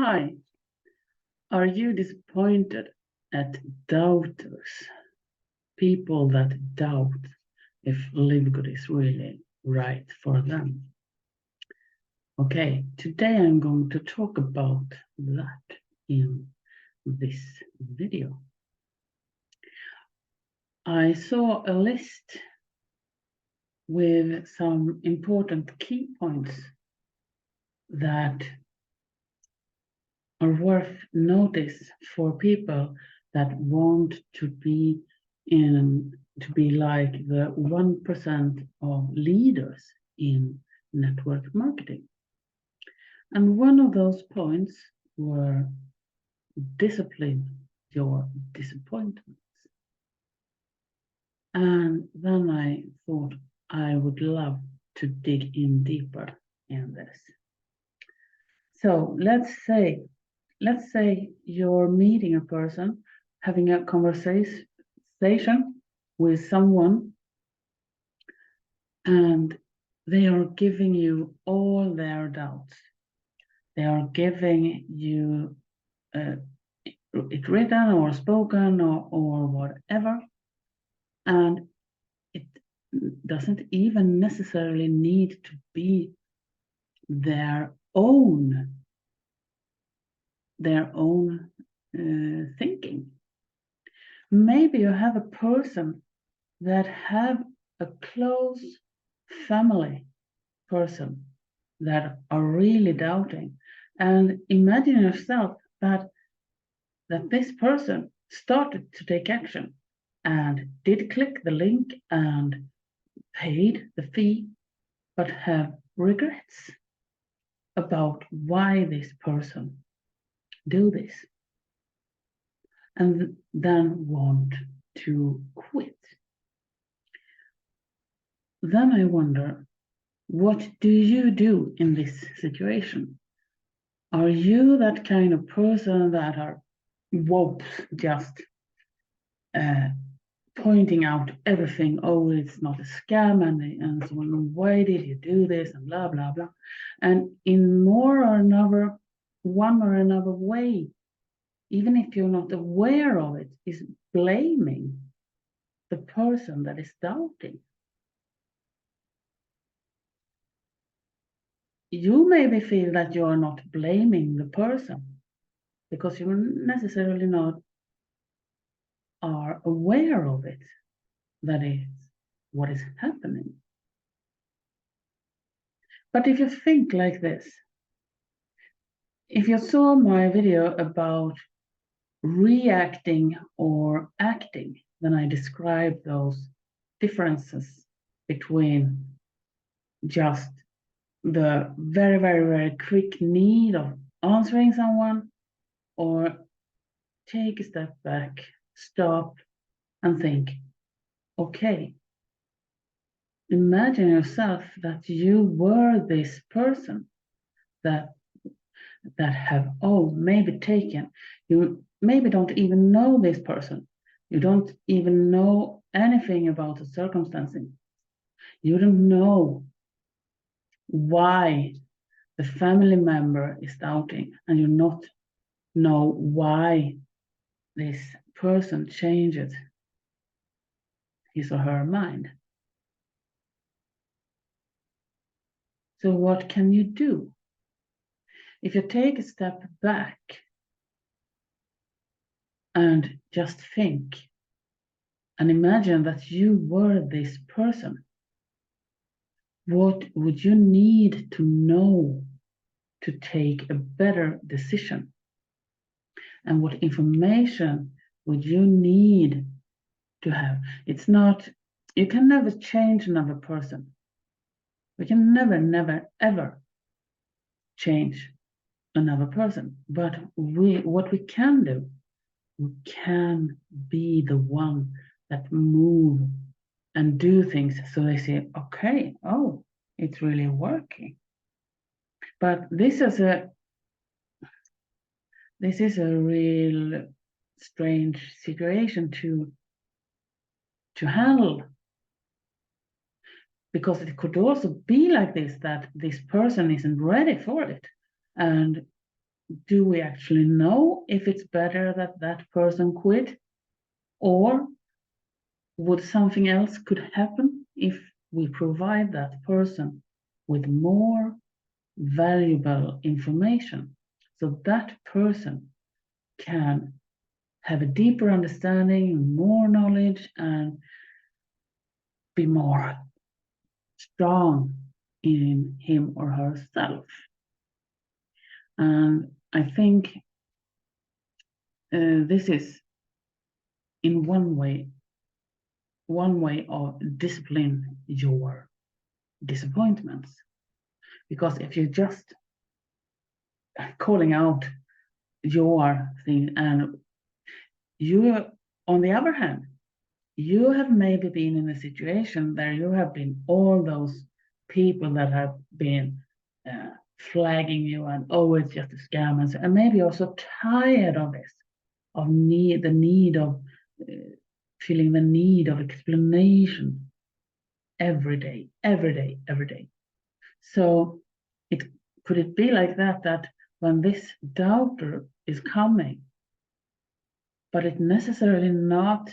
Hi, are you disappointed at doubters? People that doubt if Livegood is really right for them. Okay, today I'm going to talk about that in this video. I saw a list with some important key points that are worth notice for people that want to be like the 1% of leaders in network marketing. And one of those points were discipline your disappointments. And then I thought I would love to dig in deeper in this. So let's say you're meeting a person, having a conversation with someone, and they are giving you all their doubts. They are giving you it written or spoken or whatever, and it doesn't even necessarily need to be their own thinking. Maybe you have a person that have a close family person that are really doubting, and imagine yourself that this person started to take action and did click the link and paid the fee, but have regrets about why this person do this, and then want to quit. Then I wonder, what do you do in this situation? Are you that kind of person that are just pointing out everything? Oh, it's not a scam, and so on. Why did you do this? And blah blah blah. And in one or another way, even if you're not aware of it, is blaming the person that is doubting. You maybe feel that you are not blaming the person because you necessarily not are aware of it, that is what is happening. But if you think like this, if you saw my video about reacting or acting, then I describe those differences between just the very, very, very quick need of answering someone, or take a step back, stop, and think, okay, imagine yourself that you were this person that have maybe taken, you maybe don't even know this person, you don't even know anything about the circumstances, you don't know why the family member is doubting, and you not know why this person changes his or her mind. So what can you do? If you take a step back and just think and imagine that you were this person, what would you need to know to take a better decision? And what information would you need to have? It's not, you can never change another person. We can never, ever change another person. But what we can do, we can be the one that move and do things so they say, okay, oh, it's really working. But this is a real strange situation to handle, because it could also be like this, that this person isn't ready for it, and do we actually know if it's better that that person quit, or would something else could happen if we provide that person with more valuable information, so that person can have a deeper understanding, more knowledge, and be more strong in him or herself. And I think this is in one way of discipline your disappointments. Because if you're just calling out your thing, and you, on the other hand, you have maybe been in a situation where you have been all those people that have been flagging you and, oh, it's just a scam, and maybe also tired of this, of feeling the need of explanation every day. So could it be like that when this doubter is coming, but it's necessarily not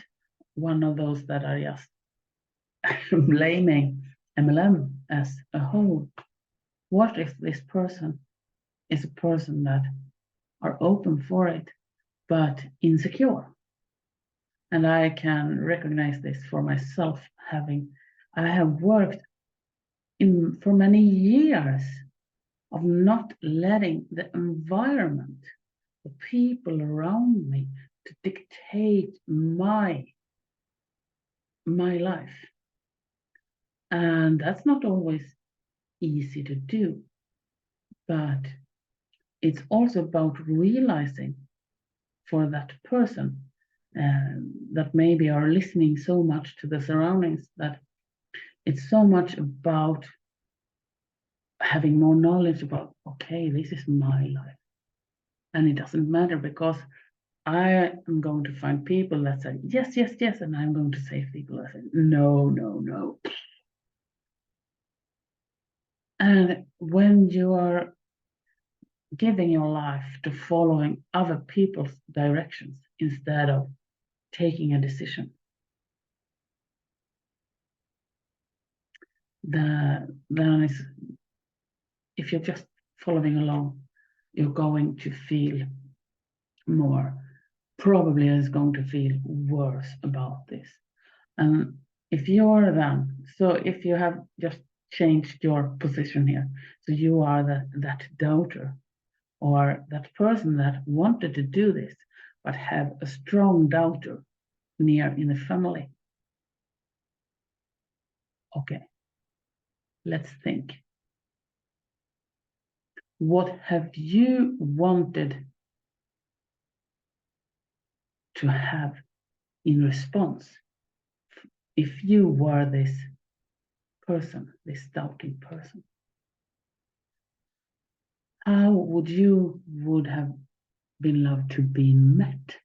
one of those that are just blaming MLM as a whole? What if this person is a person that are open for it, but insecure? And I can recognize this for myself, I have worked for many years of not letting the environment, the people around me, to dictate my life. And that's not always easy to do, but it's also about realizing for that person that maybe are listening so much to the surroundings, that it's so much about having more knowledge about, okay, this is my life. And it doesn't matter, because I am going to find people that say, yes, and I'm going to say people that say, no. And when you are giving your life to following other people's directions instead of taking a decision, then if you're just following along, you're going to feel probably is going to feel worse about this. And if you have just changed your position here, so you are that doubter, or that person that wanted to do this but have a strong doubter near in the family. Okay, let's think. What have you wanted to have in response if you were this person, this doubting person? How would have been loved to be met?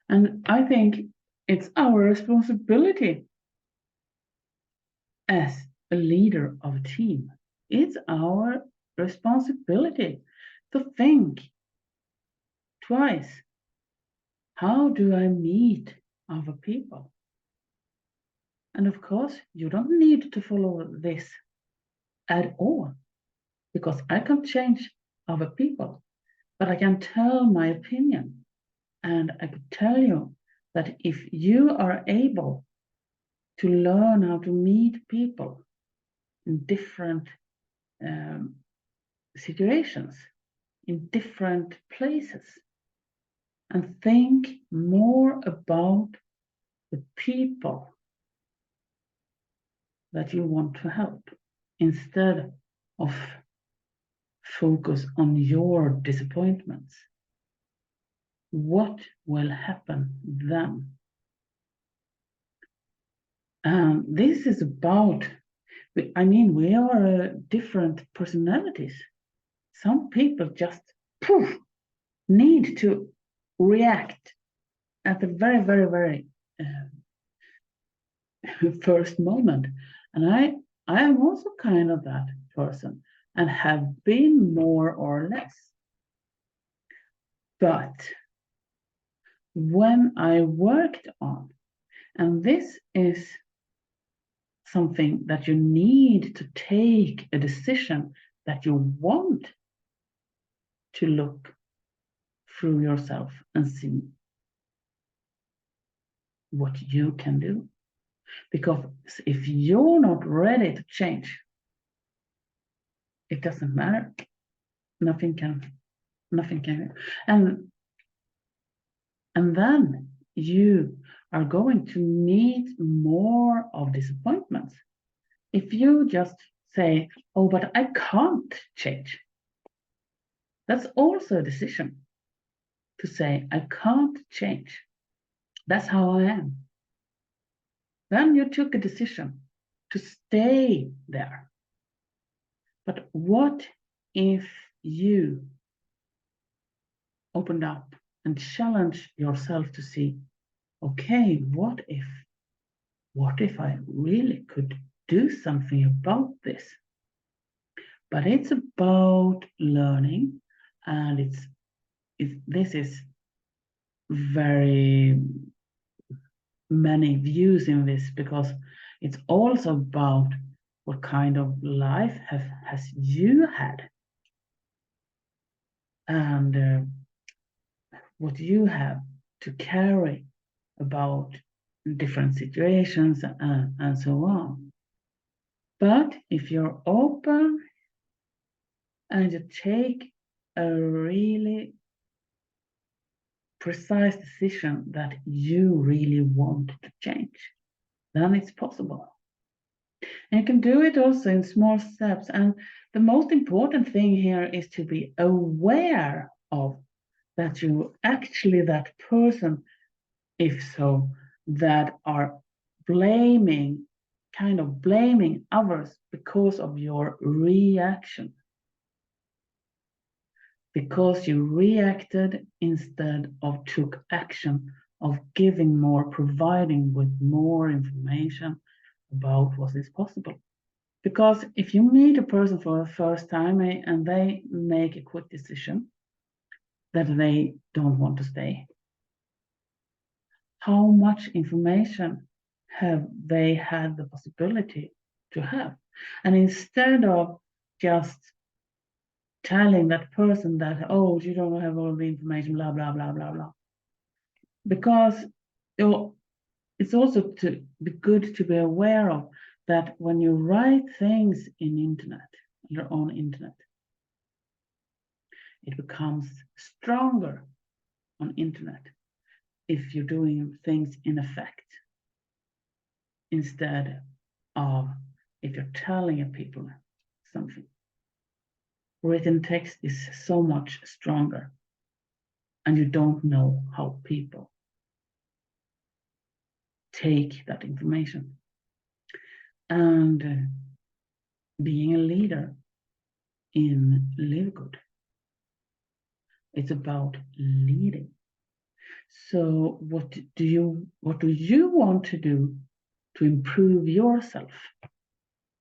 And I think it's our responsibility as a leader of a team. It's our responsibility to think twice. How do I meet other people? And of course, you don't need to follow this at all, because I can't change other people, but I can tell my opinion. And I could tell you that if you are able to learn how to meet people in different situations, in different places, and think more about the people that you want to help, instead of focus on your disappointments, what will happen then? This is about, we are different personalities. Some people just need to react at the very first moment. And I am also kind of that person. and have been more or less. But when I worked on, and this is something that you need to take a decision that you want to look through yourself and see what you can do. Because if you're not ready to change, it doesn't matter. Nothing can. And then you are going to meet more of disappointments. If you just say, oh, but I can't change. That's also a decision to say, I can't change. That's how I am. Then you took a decision to stay there. But what if you opened up and challenged yourself to see, okay, what if I really could do something about this? But it's about learning, and this is very many views in this, because it's also about what kind of life has you had, and what you have to carry about different situations and so on. But if you're open and you take a really precise decision that you really want to change, then it's possible. And you can do it also in small steps. And the most important thing here is to be aware of that you actually that person, if so, that are kind of blaming others because of your reaction. Because you reacted instead of took action, of giving more, providing with more information about what is possible. Because if you meet a person for the first time and they make a quick decision that they don't want to stay, how much information have they had the possibility to have? And instead of just telling that person that, oh, you don't have all the information, blah, blah, blah, blah, blah. Because it's also to be good to be aware of that when you write things in internet, your own internet, it becomes stronger on internet if you're doing things in effect instead of if you're telling people something. Written text is so much stronger, and you don't know how people take that information. And being a leader in Livegood, it's about leading. So what do you want to do to improve yourself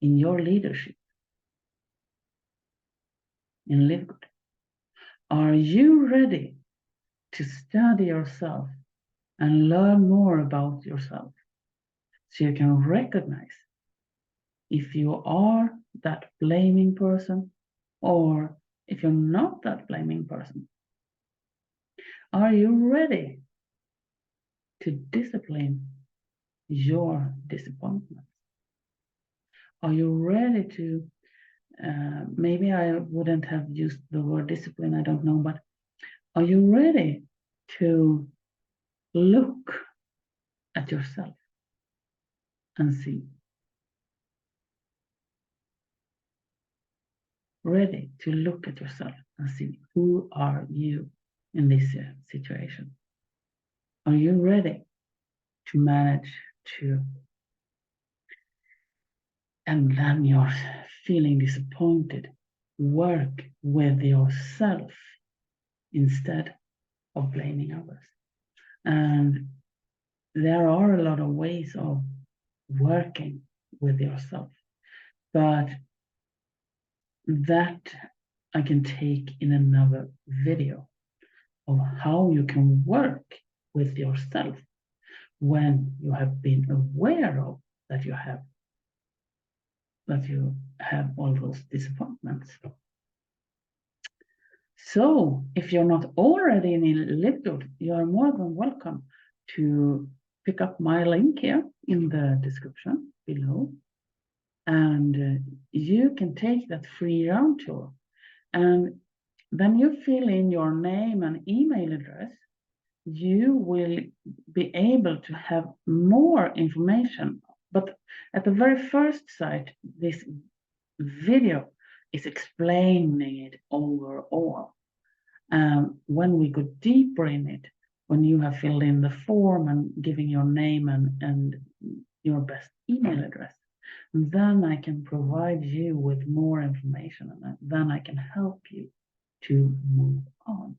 in your leadership in Livegood? Are you ready to study yourself and learn more about yourself so you can recognize if you are that blaming person or if you're not that blaming person? Are you ready to discipline your disappointments? Are you ready to, maybe I wouldn't have used the word discipline, I don't know, but are you ready to look at yourself and see? Ready to look at yourself and see, who are you in this situation? Are you ready to manage to, and then you're feeling disappointed, work with yourself instead of blaming others? And there are a lot of ways of working with yourself, but that I can take in another video of how you can work with yourself when you have been aware of that you have all those disappointments. So if you're not already in Livegood, you are more than welcome to pick up my link here in the description below. And you can take that free round tour. And then you fill in your name and email address. You will be able to have more information. But at the very first site, this video is explaining it overall. When we go deeper in it, when you have filled in the form and giving your name and your best email address, then I can provide you with more information, and then I can help you to move on.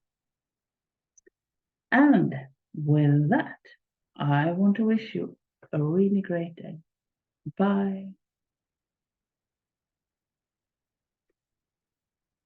And with that, I want to wish you a really great day. Bye.